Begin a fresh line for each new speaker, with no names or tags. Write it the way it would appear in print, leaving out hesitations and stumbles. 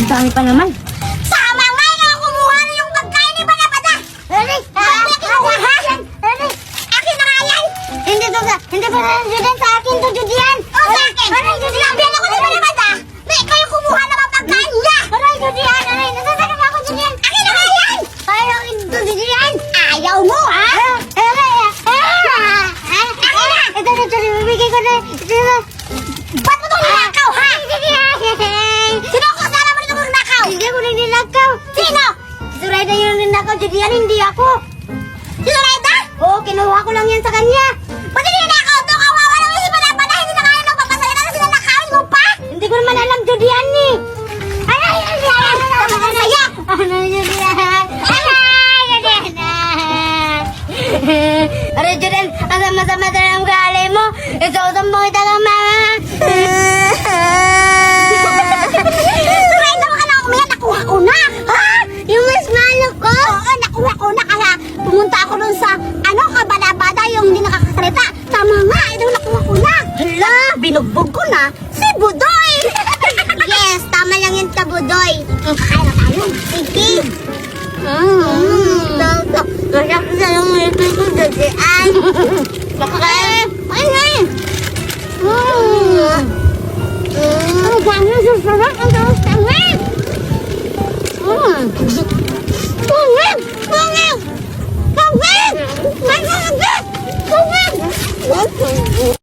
Ang dami pa naman.
Sama nga na kumuha na yung pagkain ni Balabada. Aray! Aray! Kinuha! Aray! Akin na nga yan! Hindi pa na Judian sa akin to, Judian! O sa akin! Aray, Judian! Sinabihan ako ni Balabada! Na ikaw yung kumuha na mga pagkain niya! Aray, Judian! Aray! Nasasakit ako, Judian! Akin na nga yan! Ayaw ito, Judian! Ayaw mo, ha? Aray! Akin na! Ito, bibigay ko na. Ba't mo itong ninakaw, ha? Sino ako kasama mo nito mong nakaw? Hindi ko na ninakaw. Sino? Si Zoraida yung ninakaw, Judian, hindi ako. Si Zoraida? Oo, kinuha ko lang yan sa kanya. Ba't hindi ninakaw ito? Kawawa naman si Balabada. Hindi na kaya nagpapasaya na sila nakawin mo pa? Hindi ko naman alam, Judian, eh. Ay, masaya. Ano, Judian? Aray, Judian, ang sama-sama talagang gali mo. Isuotong mo kita ng mama. Zoraida, baka na umiyak. Nakuha ko na. Ha? Yung marshmallow ko? Oo, nakuha ko na. Kaya pumunta ako dun sa, Kabalabada, yung hindi nakakasalita. Tama nga, ito nakuha ko na. Hala, binugbog ko na. Si Budoy. Yes, tama lang yung tabudoy. Kakain na tayo. Sige. Masarap na lang ito ko, Judian. Kakain. Ay, ay. Ang gano'n sa sarap. Ang